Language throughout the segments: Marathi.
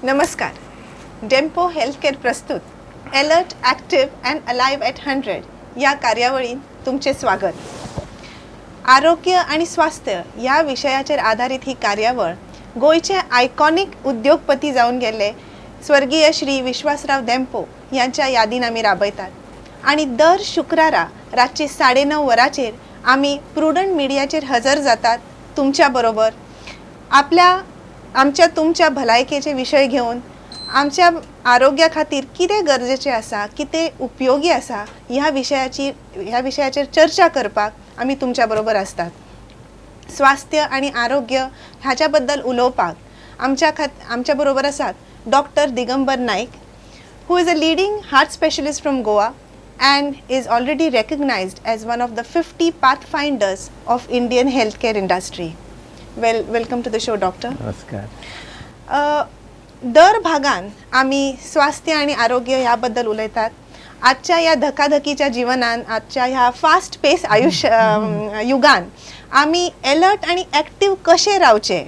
नमस्कार. डेम्पो हेल्थकेअर प्रस्तुत alert, active and alive at 100 या कार्यावळीत तुमचे स्वागत. आरोग्य आणि स्वास्थ्य या विषयाचेर आधारित ही कार्यावळ गोयचे आयकॉनिक उद्योगपती जाऊन गेले स्वर्गीय श्री विश्वासराव डेम्पो यांच्या यादीन आमी राबयतात. आणि दर शुक्रारा रातची 9:30 वरांचेर आमी प्रुडंट मिडियाचेर हजर जातात तुमच्या बरोबर. आमच्या तुमच्या भलायकेचे विषय घेऊन आमच्या आरोग्या खातीर कितें गरजेचें आसा, कितें उपयोगी आसा ह्या विशयाचेर चर्चा करपाक आमी तुमच्या बरोबर आसतात. स्वास्थ्य आणि आरोग्य ह्याच्या बद्दल उलोवपाक आमच्या बरोबर आसात doctor Digambar Naik, who is a leading heart specialist from Goa and is already recognized as one of the 50 pathfinders of Indian healthcare industry. Welcome to the show, doctor. नमस्कार. दर भागान आमी स्वास्थ्य आणि आरोग्य ह्याबद्दल उलयतात. आजच्या या धकाधकीच्या जीवनान, आजच्या ह्या फास्ट पेस युगान आमी अलर्ट आणि ॲक्टिव्ह कशे रावचे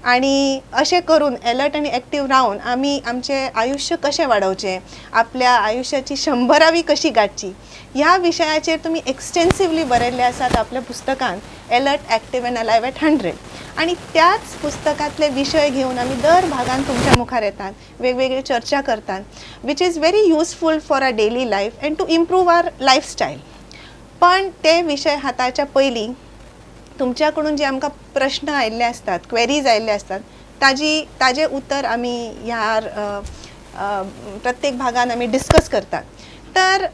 आणि अशें करून अलर्ट आणि ॲक्टिव्ह रावन आमी आमचे आयुष्य कशें वाडोवचें, आपल्या आयुष्याची 100वी कशी गाठची ह्या विशयाचेर तुम्ही एक्सटेन्सिवली बरयल्ले आसात आपल्या पुस्तकान alert, active and alive at 100. आणि त्याच पुस्तकातले विषय घेऊन आमी दर भागान तुमच्या मुखार येतात, वेगवेगळी चर्चा करतात, which is very useful for a daily life and to improve our lifestyle. पण ते विषय हाताळच्या पयलीं तुमच्याकडून जे आमकां प्रश्न आयिल्ले असतात, क्वेरीज आयिल्ले असतात, ताजे उत्तर आमी ह्या प्रत्येक भागान आमी डिस्कस करतात. तर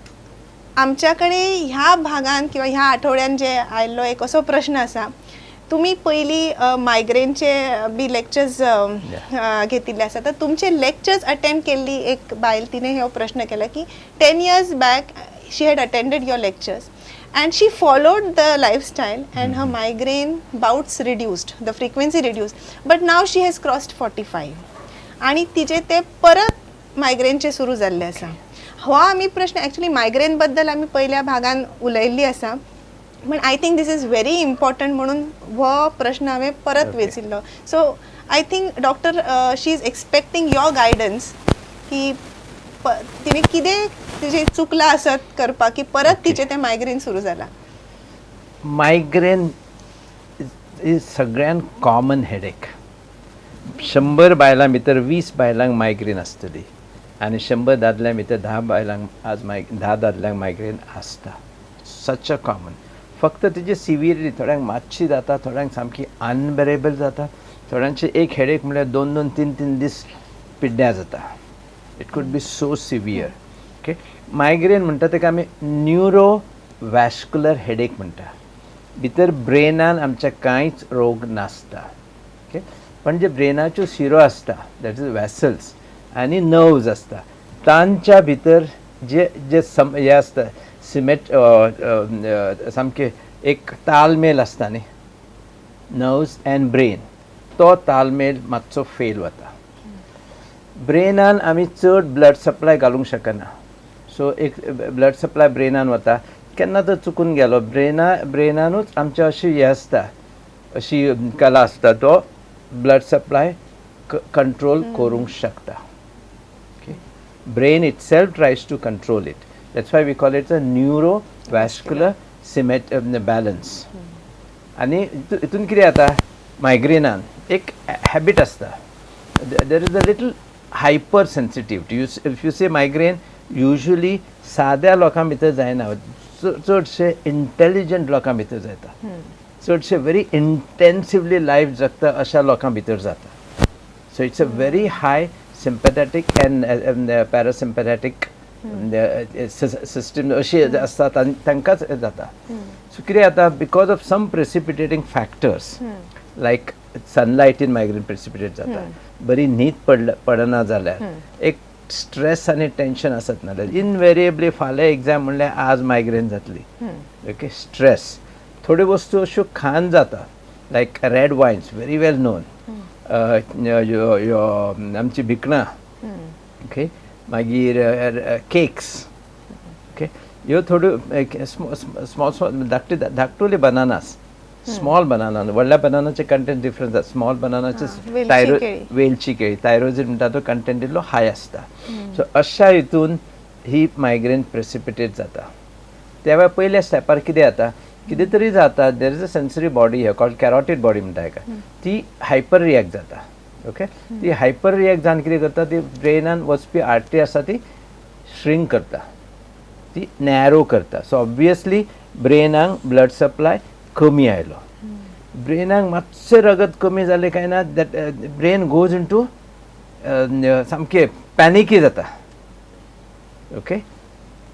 आमच्याकडे ह्या भागान किंवा ह्या आठवड्यान जे आयिल्लो एक असो प्रश्न आसा, तुम्ही पयलीं मायग्रेनचे बी लेक्चर्स घेतिल्ले आसा, तर तुमचे लेक्चर्स अटेंड केल्ली एक बायल तिने हो प्रश्न केला की 10 years back she had attended your lectures and she followed the lifestyle and her migraine bouts reduced, the frequency reduced, but now she has crossed 45 आणि तिचे ते परत मायग्रेनचे सुरू जाल्ले आसा. हो आमी प्रश्न ॲक्च्युली मायग्रेन बद्दल आमी पयल्या भागान उलयल्ली आसा, पण I think this is very important म्हणून हो प्रश्न हांवें परत वेचिल्लो. So I think doctor she is expecting your guidance की तिने कितें तिचे चुकला आसत करपाक की परत तिचे ते मायग्रेन सुरू जाला. मायग्रेन इज सगळ्यान कॉमन हेडेक. 100 बायलां भितर 20 बायलांक मायग्रेन आसतली आनी 100 दादल्यां भितर 10 बायलांक 10 दादल्यांक मायग्रेन आसता. सच अ कॉमन. फक्त तिची सिवियरिटी थोड्यांक मातशी जाता, थोड्यांक सामकी अनबेरेबल जाता, थोड्यांचे एक हेडेक म्हळ्यार 2-2, 3-3 दीस पिड्ड्यार जाता. It could be so severe. Okay. Migraine म्हणटा ताका आमी न्युरोवॅस्क्युलर हेडेक म्हणटा. भितर ब्रेनान आमच्या कांयच रोग नासता. ओके. पण जे ब्रेनाच्यो शिरो आसता, दॅट इज वॅसल्स आनी नर्व्स आसता, तांच्या भितर जे हे आसता सामके एक तालमेल आसता न्ही, नर्व्स अँड ब्रेन, तो तालमेल मातसो फेल वता. ब्रेनान आमी चड ब्लड सप्लाय घालूंक शकना. सो एक ब्लड सप्लाय ब्रेनान वता, केन्ना तर चुकून गेलो ब्रेनानूच आमचे अशी हे आसता, अशी कला आसता, तो ब्लड सप्लाय कंट्रोल करूंक शकता. Okay. Brain itself tries to control it. That's why we call it a neurovascular balance. आणि इतून कितें जाता, मायग्रेनान एक हॅबीट आसता. देर is a little hyper sensitivity. If you say migraine usually sadya लोकां भितर जायना, चडशे इंटेलिजंट लोकां भितर जाता, चडशे व्हेरी इंटेन्सिवली लायफ जगता अशा लोकां भितर जाता. So it's a very high sympathetic and parasympathetic system अशी आसता, तांकांच जाता. सो कितें जाता, because of some precipitating factors like sunlight in migraine precipitate जाता, बरी न्हीद पडना जाल्यार, एक स्ट्रेस आनी टेन्शन आसत नाल्यार इनवेरिएबली फाल्यां एग्जाम म्हणल्यार आज मायग्रेन जातली. ओके. स्ट्रेस, थोड्यो वस्तू अश्यो खान जाता, लायक रेड वायन्स, व्हेरी वेल नोन, आमची भिकणां, ओके, मागीर केक्स, ओके, ह्यो थोड्यो स्मॉल धाकटुले बनानास, स्मॉल बनाना व्हडल्या बनानाचे कंटेंट डिफरंट आसता स्मॉल बनानाचे वेलची केळी. वेलची केळी थायरोजीन म्हणटा तो कंटेंट इल्लो हाय आसता सो अशा हितून ही मायग्रेन प्रेसिपिटेट जाता तेव्हा पयल्या स्टेपार कितें जाता कितें तरी जाता देर इज अ सेन्सरी बॉडी हे कॉल्ड कॅरोटीड बॉडी म्हणटा हेका ती हायपर रिएक्ट जाता ओके ती हायपर रिएक्ट जावन कितें करता ती ब्रेनान वचपी आर्टरी आसा ती श्रिंक करता ती नॅरो करता सो ऑब्वियसली ब्रेनाक ब्लड सप्लाय कमी आयलो ब्रेनाक मातशें रगत कमी जालें काय ना that brain goes into सामकें पॅनिकी जाता ओके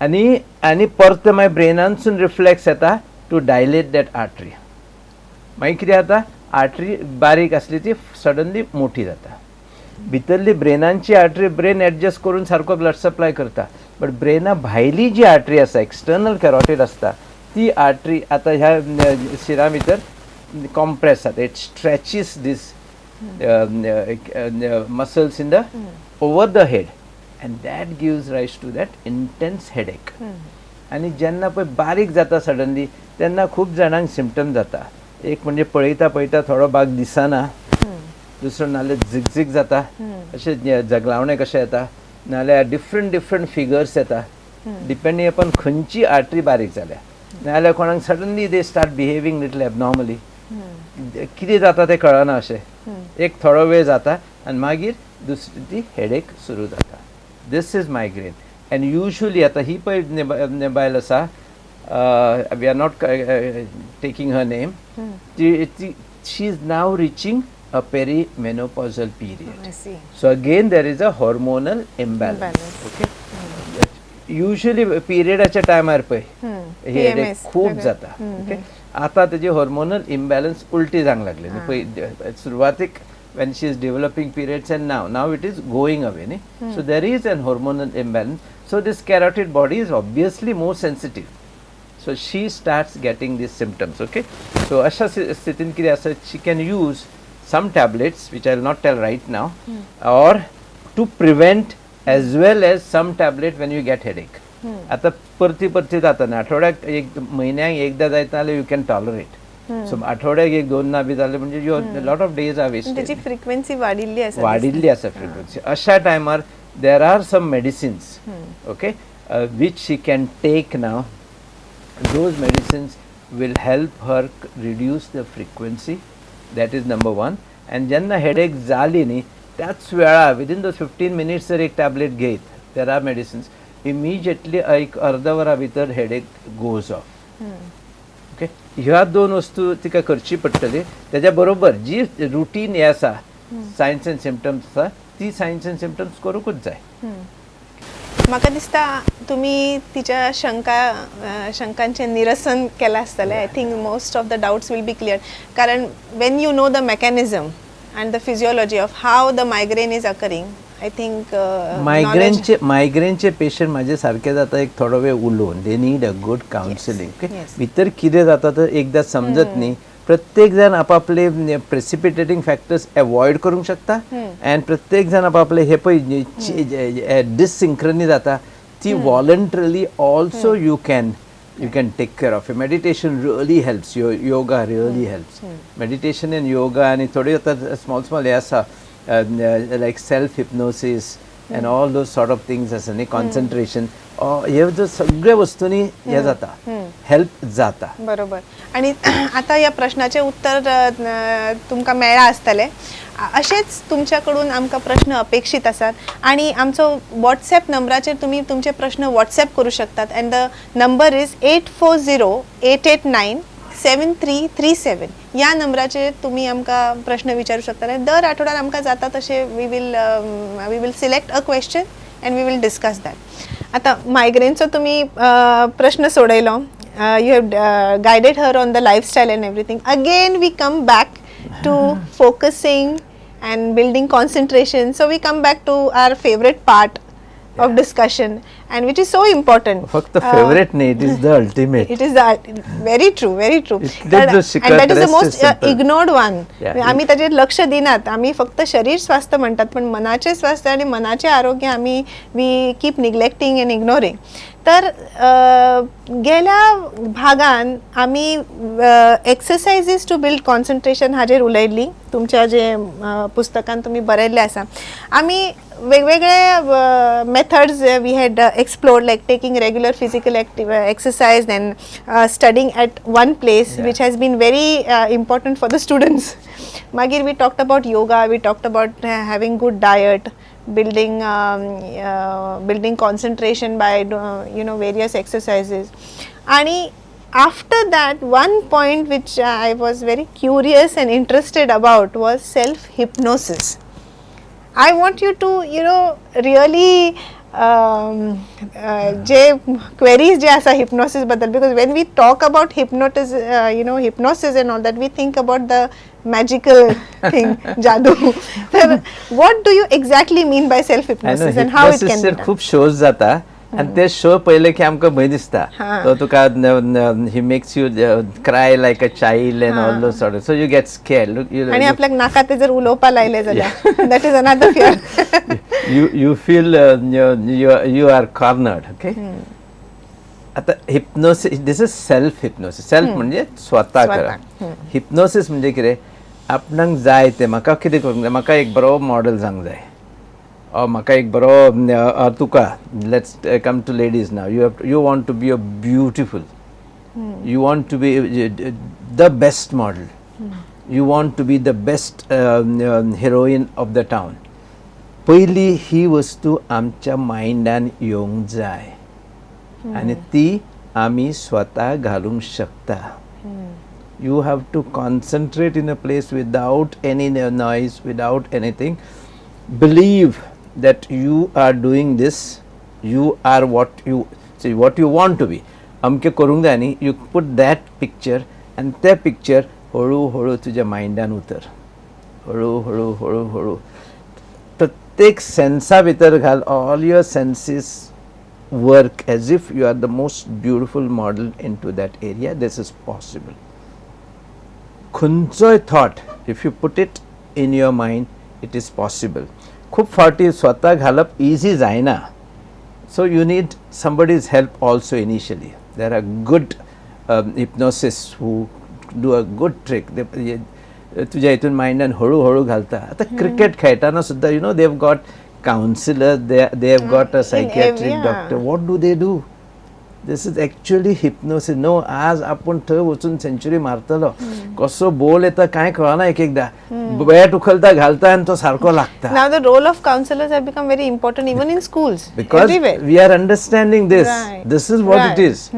आनी परत मागीर ब्रेनानसून रिफ्लेक्स येता टू डायलेट दॅट आर्टरी मागीर कितें जाता आर्टरी बारीक आसली ती सडनली मोठी जाता भितरली ब्रेनाची आर्टरी ब्रेन एडजस्ट करून सारको ब्लड सप्लाय करता बट ब्रेना भायली जी आर्टरी आसा एक्सटर्नल कॅरोटीड आसता ती आर्टरी आता ह्या शिरा भितर कॉम्प्रेस जाता it stretches this muscles in the over the head and that gives rise to that intense headache आणि जेन्ना पळय बारीक जाता सडनली तेन्ना खूब जाणांक सिम्पटम जाता एक म्हणजे पळयता पळयता थोडो भाग दिसना दुसरो नाल्यार झिगझिग जाता अशें जगलावणे कशें येता नाल्यार डिफरंट फिगर्स येता डिपेंडिंग अपॉन खंयची आर्टरी बारीक जाल्या नाल्यार कोणाक suddenly they start behaving little abnormally कितें जाता तें कळना अशें एक थोडो वेळ जाता आनी मागीर दुसरी ती हेडेक सुरू जाता this is migraine and usually आता ही पळय बायल आसा we are not taking her name she is now reaching a perimenopausal period so again there is a hormonal imbalance okay usually पिरियडाच्या टायमार पळय ही हेडेक खूब जाता ओके आता तेजे हॉर्मोनल इम्बॅलन्स उलटी जावंक लागले न्ही पळय सुरवातीक when she is developing periods and now it is going away so there is an hormonal imbalance so this carotid body is obviously more sensitive so she starts getting these symptoms okay so asha sthitin kide asa she can use some tablets which I will not tell right now or to prevent as well as some tablet when you get headache आता परती जाता ना आठवड्याक एक महिन्याक एकदा जायत नाल्यार you can tolerate सो आठवड्याक एक दोन ना बी जाले म्हणजे you lot of days are wasted त्याची फ्रिक्वेन्सी वाढिल्ली आसा फ्रिक्वेन्सी अशा टायमार there are some medicines okay which she can take now those medicines will help her reduce the frequency that is number one and जेन्ना हेडेक जाली न्ही त्याच वेळा within those 15 minutes जर एक टॅबलेट घेत there are medicines immediately एक अर्धा वरा भितर हेडेक goes off ओके ह्या दोन वस्तू तिका करची पडटली त्याच्या बरोबर जी रुटीन हे आसा सायन्स एंड सिम्पटम्स आसा ती सायन्स एंड सिम्पटम्स करूंकूच जाय म्हाका दिसता तुमी तिच्या शंकांचे निरसन केलां आसतलें I think most of the doubts will be clear कारण when you know the mechanism and the physiology of how the migraine is occurring I think मायग्रेनचे पेशंट माझे सारखे जाता एक थोडो वेळ उलोवन they need a good counselling भितर कितें जाता तर एकदा समजत न्ही प्रत्येक जण आपापले प्रेसिपिटेटिंग फॅक्टर्स अवॉइड करूंक शकता अँड प्रत्येक जण आपापले हे पळय डिससिंक्रनी जाता ती voluntarily also you can take care of meditation really helps yoga really helps meditation and yoga आणि थोडे आता स्मॉल हे आसा like self hypnosis and all those sort of things as any concentration हे जो सगळ्या वस्तूंनी हे जाता हेल्प जाता बरोबर आणि आता या प्रश्नाचे उत्तर तुमका मेळ्ळा आसतले असेच तुमच्याकडून आमका प्रश्न अपेक्षित असतात आणि आमचो व्हॉट्सॲप नंबराचेर तुम्ही तुमचे प्रश्न व्हॉट्सॲप करू शकतात अँड द नंबर इज 8408897337 या नंबराचेर तुम्ही आमकां प्रश्न विचारू शकता दर आठवड्यात आमकां जाता तशें we will select a question and we will discuss that आता मायग्रेनचो तुम्ही प्रश्न सोडयलो you have guided her on the lifestyle and everything again we come back to focusing and building concentration so we come back to our favorite part of discussion and which is so important फक्त favorite नाही it is the ultimate it is the very true and that is the most ignored one आम्ही त्याचे लक्ष दिनात आम्ही फक्त शरीर स्वास्थ्य म्हणतात पण मनाचे स्वास्थ्य आणि मनाचे आरोग्य आम्ही we keep neglecting and ignoring तर गेल्या भागान आमी एक्सरसाइजीस टू बिल्ड कॉन्सन्ट्रेशन हाजेर उलयल्ली तुमच्या जे पुस्तकान तुमी बरयल्ले आसा आमी वेगवेगळे methods we had explored like taking regular physical exercise and studying at one place which has been very important for the students मागीर we talked about yoga we talked about having good diet building concentration by various exercises and after that one point which I was very curious and interested about was self hypnosis. I want you to really जे queries जे आसा hypnosis बद्दल because when we talk about hypnosis and all that we think about the magical thing जादू तर what do you exactly mean by self hypnosis and how it can be done? खूप शोज जाता आणि ते शो पहिले की आमकां भंय दिसता तो तुका he makes you cry like a child and all those sort of so you get scared आणि आपल्याक नाका ते जर उलोवपा लायले जाल्यार that is another fear. you feel you are cornered. Okay. आता hypnosis this is self hypnosis self म्हणजे स्वता करा हिप्नोसिस म्हणजे कितें आपणाक जाय ते म्हाका कितें करूंक जाय म्हाका एक बरो मॉडल जावंक जाय म्हाका एक बरो तुका let's come to ladies now you want to be a beautiful you want to be the best model you want to be the best heroine of the town पयली ही वस्तू आमच्या माइंडान येवंक जाय आणि ती आमी स्वता घालूंक शकता. You have to concentrate in a place without any noise, without anything. Believe that you are doing this. You are what you want to be. अमके करूंक जाय न्ही. You put that picture and that picture हळू हळू तुज्या माइंडान उतर. हळू हळू हळू हळू प्रत्येक सेन्सा भितर घाल. All your senses work as if you are the most beautiful model into that area. This is possible. खंयचोय thought, if you put it in your mind, it is possible. खूब फावटी स्वता घालप easy जायना. So you need somebody's help also initially. There are good hypnosis who do a good trick. तुझ्या हितून माइंडान हळू हळू घालता. आता क्रिकेट खेळटाना सुद्धा they have got counselor, they have got a psychiatric doctor. What do? This is actually hypnosis. No, आज आपण थंय वचून सेंचुरी मारतलो कसो बॉल येता काय कळना एक एकदा बॅट उखलता घालता आणि तो सारको लागता. Now the role of counselors have become very important even in schools. Because everywhere. we are understanding this. Right. This is what it is.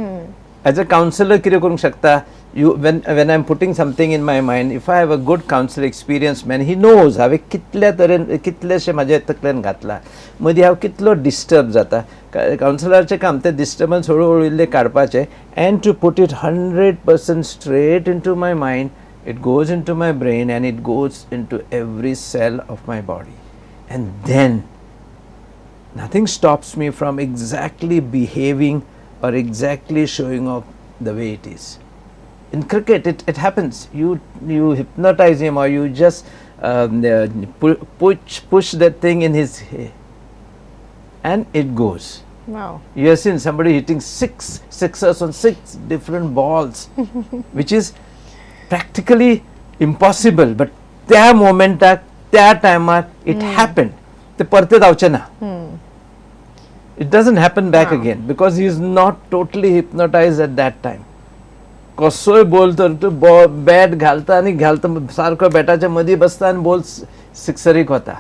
As a counselor कितें करूंक शकता when I'm putting something in my mind, if I have a good counselor experienced man, he knows हांवें कितल्या तरेन कितलेशे म्हाज्या तकलेन घातला मदीं हांव कितलो डिस्टर्ब जाता. काउन्सिलरचें काम ते डिस्टर्बन्स हळू हळू इल्ले काडपाचे and to put it 100% straight into my mind. It goes into my brain and it goes into every cell of my body, and then nothing stops me from exactly behaving or exactly showing off the way it is. In cricket, it happens. You hypnotize him, or you just push that thing in his head, and it goes. Wow! You have seen somebody hitting sixers on 6 different balls, which is practically impossible. But त्या मोमेंटाक, त्या टायमार it happened. ते परते जावचे ना. It doesn't happen back again because he is not totally hypnotized at that time. कसोय बॉल तर तो बॅट घालता आणि घालता सारको बॅटाच्या मदीं बसता आणि बॉल सिक्सरीक वता.